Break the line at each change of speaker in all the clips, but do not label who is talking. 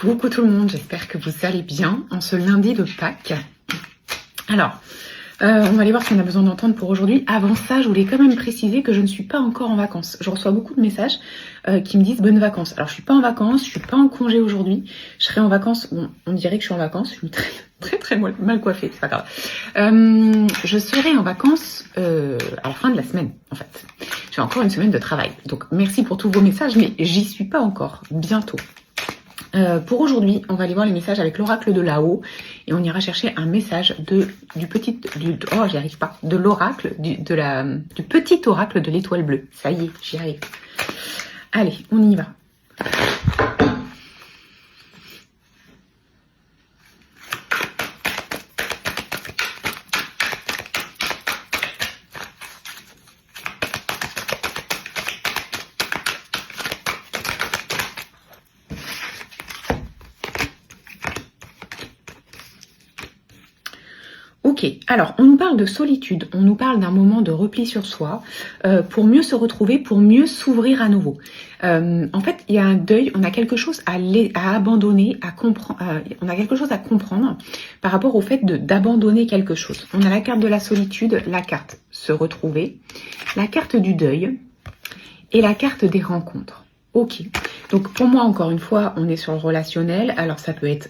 Coucou tout le monde, j'espère que vous allez bien en ce lundi de Pâques. Alors, on va aller voir ce qu'on a besoin d'entendre pour aujourd'hui. Avant ça, je voulais quand même préciser que je ne suis pas encore en vacances. Je reçois beaucoup de messages qui me disent bonnes vacances. Alors, je suis pas en vacances, je suis pas en congé aujourd'hui. Je serai en vacances, bon, on dirait que je suis en vacances, je suis très mal coiffée, c'est pas grave. Je serai en vacances à la fin de la semaine, en fait. J'ai encore une semaine de travail. Donc, merci pour tous vos messages, mais j'y suis pas encore. Bientôt. Pour aujourd'hui, on va aller voir les messages avec l'oracle de là-haut et on ira chercher un message de l'oracle du petit oracle de l'étoile bleue. Ça y est, j'y arrive. Allez, on y va. Ok, alors on nous parle de solitude, on nous parle d'un moment de repli sur soi, pour mieux se retrouver, pour mieux s'ouvrir à nouveau. En fait, il y a un deuil, on a quelque chose à abandonner, on a quelque chose à comprendre par rapport au fait d'abandonner quelque chose. On a la carte de la solitude, la carte se retrouver, la carte du deuil et la carte des rencontres. Ok, donc pour moi encore une fois, on est sur le relationnel, alors ça peut être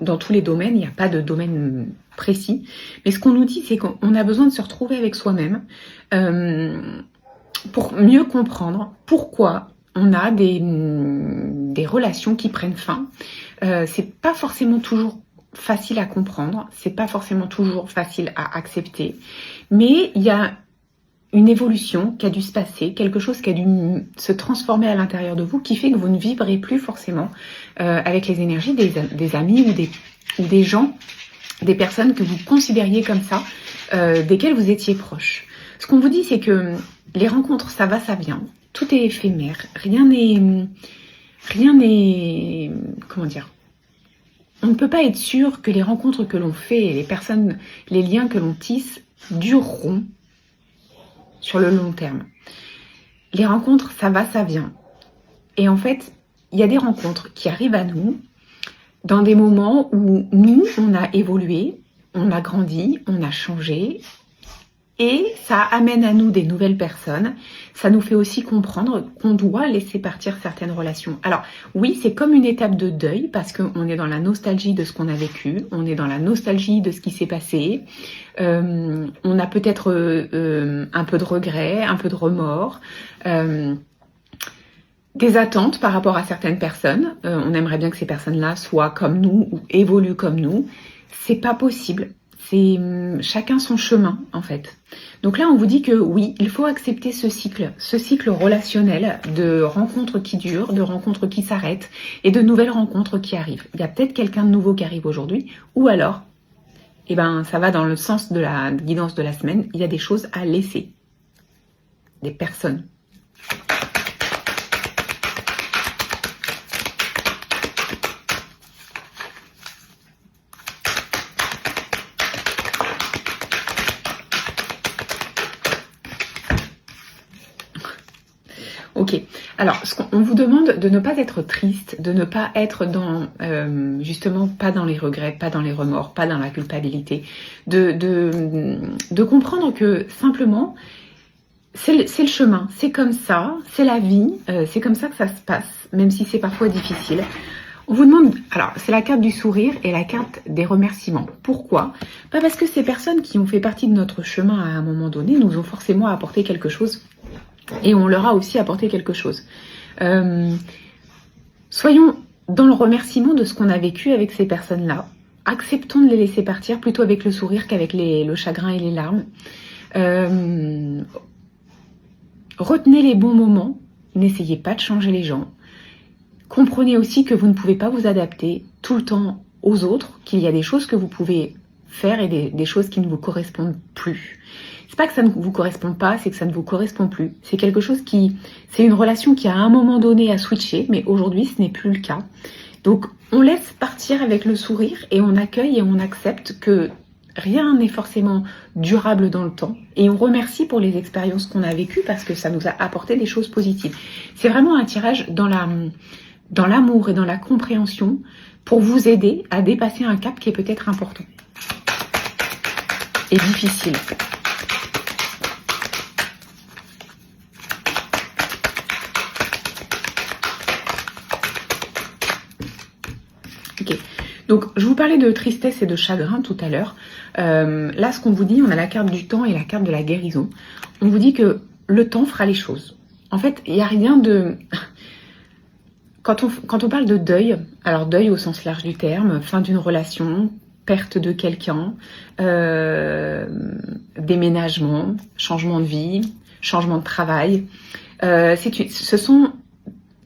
dans tous les domaines, il n'y a pas de domaine précis, mais ce qu'on nous dit, c'est qu'on a besoin de se retrouver avec soi-même pour mieux comprendre pourquoi on a des relations qui prennent fin. C'est pas forcément toujours facile à comprendre, c'est pas forcément toujours facile à accepter, mais il y a une évolution qui a dû se passer, quelque chose qui a dû se transformer à l'intérieur de vous, qui fait que vous ne vibrez plus forcément avec les énergies des amis ou des gens, des personnes que vous considériez comme ça, desquelles vous étiez proche. Ce qu'on vous dit, c'est que les rencontres, ça va, ça vient. Tout est éphémère. Rien n'est... Comment dire ? On ne peut pas être sûr que les rencontres que l'on fait, les liens que l'on tisse dureront sur le long terme. Les rencontres, ça va, ça vient. Et en fait, il y a des rencontres qui arrivent à nous dans des moments où nous, on a évolué, on a grandi, on a changé, et ça amène à nous des nouvelles personnes. Ça nous fait aussi comprendre qu'on doit laisser partir certaines relations. Alors oui, c'est comme une étape de deuil parce qu'on est dans la nostalgie de ce qu'on a vécu, on est dans la nostalgie de ce qui s'est passé. On a peut-être un peu de regret, un peu de remords, des attentes par rapport à certaines personnes. On aimerait bien que ces personnes-là soient comme nous ou évoluent comme nous. C'est pas possible. C'est chacun son chemin en fait. Donc là on vous dit que oui, il faut accepter ce cycle relationnel de rencontres qui durent, de rencontres qui s'arrêtent et de nouvelles rencontres qui arrivent. Il y a peut-être quelqu'un de nouveau qui arrive aujourd'hui ou alors, ça va dans le sens de la guidance de la semaine, il y a des choses à laisser, des personnes. Ok, alors on vous demande de ne pas être triste, de ne pas être justement pas dans les regrets, pas dans les remords, pas dans la culpabilité, de comprendre que simplement c'est le chemin, c'est comme ça, c'est la vie, c'est comme ça que ça se passe, même si c'est parfois difficile. On vous demande, alors c'est la carte du sourire et la carte des remerciements. Pourquoi ? Pas parce que ces personnes qui ont fait partie de notre chemin à un moment donné nous ont forcément apporté quelque chose. Et on leur a aussi apporté quelque chose. Soyons dans le remerciement de ce qu'on a vécu avec ces personnes-là. Acceptons de les laisser partir plutôt avec le sourire qu'avec le chagrin et les larmes. Retenez les bons moments. N'essayez pas de changer les gens. Comprenez aussi que vous ne pouvez pas vous adapter tout le temps aux autres, qu'il y a des choses que vous pouvez faire et des choses qui ne vous correspondent plus. C'est pas que ça ne vous correspond pas, c'est que ça ne vous correspond plus. C'est quelque chose c'est une relation qui à un moment donné a switché, mais aujourd'hui ce n'est plus le cas. Donc on laisse partir avec le sourire et on accueille et on accepte que rien n'est forcément durable dans le temps. Et on remercie pour les expériences qu'on a vécues parce que ça nous a apporté des choses positives. C'est vraiment un tirage dans dans l'amour et dans la compréhension pour vous aider à dépasser un cap qui est peut-être important et difficile. Ok, donc je vous parlais de tristesse et de chagrin tout à l'heure. Là, ce qu'on vous dit, on a la carte du temps et la carte de la guérison. On vous dit que le temps fera les choses. En fait, il n'y a rien de... Quand on parle de deuil, alors deuil au sens large du terme, fin d'une relation, perte de quelqu'un, déménagement, changement de vie, changement de travail, ce sont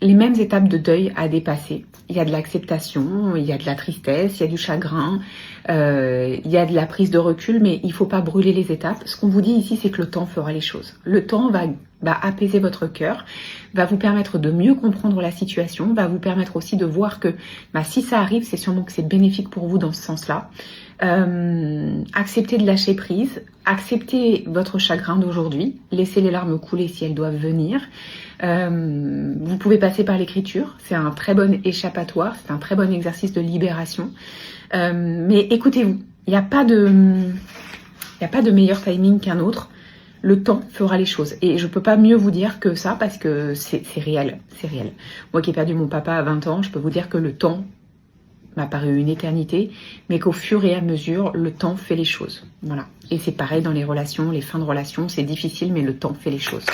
les mêmes étapes de deuil à dépasser. Il y a de l'acceptation, il y a de la tristesse, il y a du chagrin, il y a de la prise de recul, mais il ne faut pas brûler les étapes. Ce qu'on vous dit ici, c'est que le temps fera les choses. Le temps va apaiser votre cœur, va vous permettre de mieux comprendre la situation, va vous permettre aussi de voir que si ça arrive, c'est sûrement que c'est bénéfique pour vous dans ce sens-là. Acceptez de lâcher prise, acceptez votre chagrin d'aujourd'hui, laissez les larmes couler si elles doivent venir. Vous pouvez passer par l'écriture, c'est un très bon échappatoire, c'est un très bon exercice de libération. Mais écoutez-vous, il n'y a pas de meilleur timing qu'un autre. Le temps fera les choses. Et je peux pas mieux vous dire que ça parce que c'est réel, c'est réel. Moi qui ai perdu mon papa à 20 ans, je peux vous dire que le temps m'a paru une éternité, mais qu'au fur et à mesure, le temps fait les choses. Voilà. Et c'est pareil dans les relations, les fins de relations, c'est difficile, mais le temps fait les choses.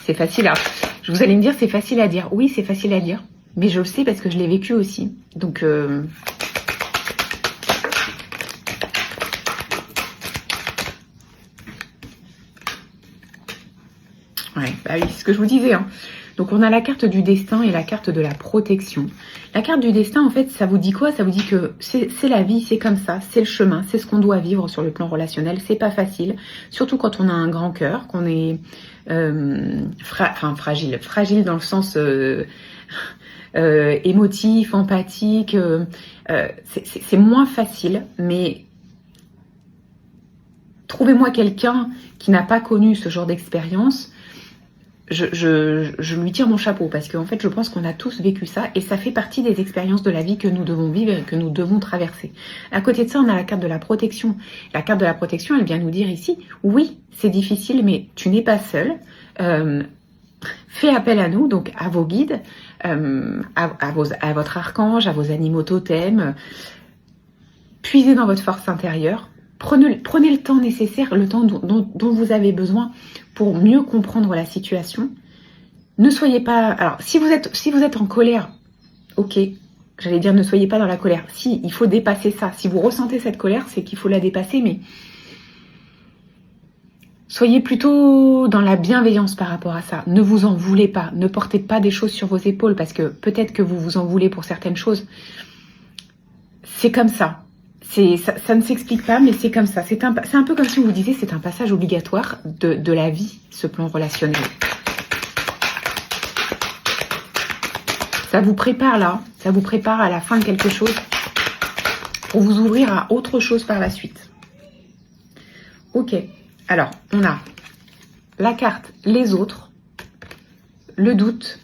C'est facile à... Vous allez me dire, c'est facile à dire. Oui, c'est facile à dire, mais je le sais parce que je l'ai vécu aussi. Donc... Ouais, oui, c'est ce que je vous disais. Hein. Donc on a la carte du destin et la carte de la protection. La carte du destin, en fait, ça vous dit quoi? Ça vous dit que c'est la vie, c'est comme ça, c'est le chemin, c'est ce qu'on doit vivre sur le plan relationnel. C'est pas facile, surtout quand on a un grand cœur, qu'on est fragile dans le sens émotif, empathique. C'est moins facile, mais trouvez-moi quelqu'un qui n'a pas connu ce genre d'expérience. Je lui tire mon chapeau parce qu'en fait, je pense qu'on a tous vécu ça et ça fait partie des expériences de la vie que nous devons vivre et que nous devons traverser. À côté de ça, on a la carte de la protection. La carte de la protection, elle vient nous dire ici, oui, c'est difficile, mais tu n'es pas seul. Fais appel à nous, donc à vos guides, à votre archange, à vos animaux totems. Puisez dans votre force intérieure. Prenez le temps nécessaire, le temps dont vous avez besoin pour mieux comprendre la situation. Ne soyez pas... Alors, si vous êtes en colère, ok, j'allais dire ne soyez pas dans la colère. Si, il faut dépasser ça. Si vous ressentez cette colère, c'est qu'il faut la dépasser, mais soyez plutôt dans la bienveillance par rapport à ça. Ne vous en voulez pas. Ne portez pas des choses sur vos épaules parce que peut-être que vous vous en voulez pour certaines choses. C'est comme ça. Ça ne s'explique pas, mais c'est comme ça. C'est un peu comme si on vous disait c'est un passage obligatoire de la vie, ce plan relationnel. Ça vous prépare là, ça vous prépare à la fin de quelque chose pour vous ouvrir à autre chose par la suite. Ok, alors on a la carte les autres, le doute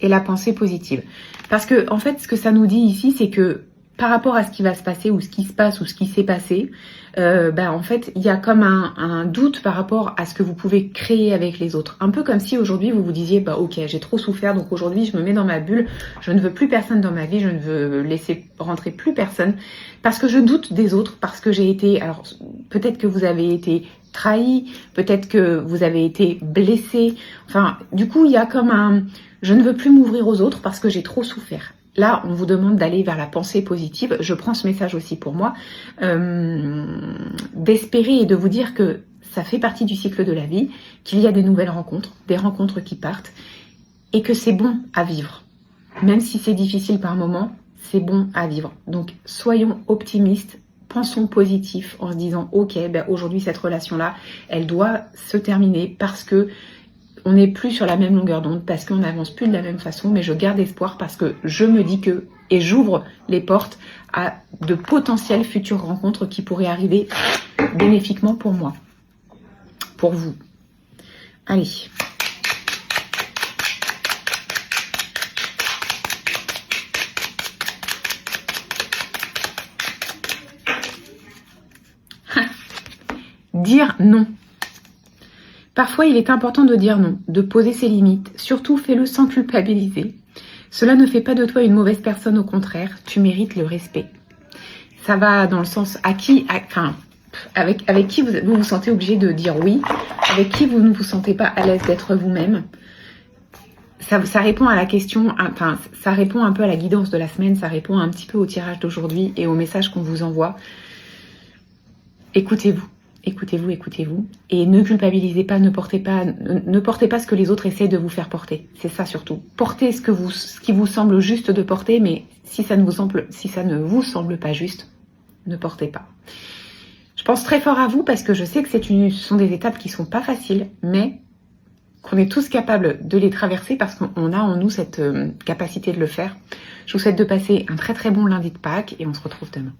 et la pensée positive. Parce que en fait, ce que ça nous dit ici, c'est que par rapport à ce qui va se passer ou ce qui se passe ou ce qui s'est passé, en fait, il y a comme un doute par rapport à ce que vous pouvez créer avec les autres. Un peu comme si aujourd'hui vous vous disiez, ok, j'ai trop souffert, donc aujourd'hui je me mets dans ma bulle, je ne veux plus personne dans ma vie, je ne veux laisser rentrer plus personne, parce que je doute des autres, parce que j'ai été, alors peut-être que vous avez été trahi, peut-être que vous avez été blessé, enfin, du coup, il y a comme je ne veux plus m'ouvrir aux autres parce que j'ai trop souffert. Là, on vous demande d'aller vers la pensée positive. Je prends ce message aussi pour moi, d'espérer et de vous dire que ça fait partie du cycle de la vie, qu'il y a des nouvelles rencontres, des rencontres qui partent, et que c'est bon à vivre. Même si c'est difficile par moment, c'est bon à vivre. Donc, soyons optimistes, pensons positif en se disant, ok, aujourd'hui cette relation-là, elle doit se terminer parce que on n'est plus sur la même longueur d'onde, parce qu'on n'avance plus de la même façon, mais je garde espoir parce que je me dis que, et j'ouvre les portes à de potentielles futures rencontres qui pourraient arriver bénéfiquement pour moi, pour vous. Allez, dire non. Parfois, il est important de dire non, de poser ses limites. Surtout, fais-le sans culpabiliser. Cela ne fait pas de toi une mauvaise personne, au contraire, tu mérites le respect. Ça va dans le sens avec qui vous vous sentez obligé de dire oui, avec qui vous ne vous sentez pas à l'aise d'être vous-même. Ça répond à la question, ça répond un peu à la guidance de la semaine, ça répond un petit peu au tirage d'aujourd'hui et au message qu'on vous envoie. Écoutez-vous. Écoutez-vous, écoutez-vous. Et ne culpabilisez pas, ne portez pas ce que les autres essaient de vous faire porter. C'est ça surtout. Portez ce qui vous semble juste de porter, mais si ça ne vous semble pas juste, ne portez pas. Je pense très fort à vous parce que je sais que ce sont des étapes qui sont pas faciles, mais qu'on est tous capables de les traverser parce qu'on a en nous cette capacité de le faire. Je vous souhaite de passer un très très bon lundi de Pâques et on se retrouve demain.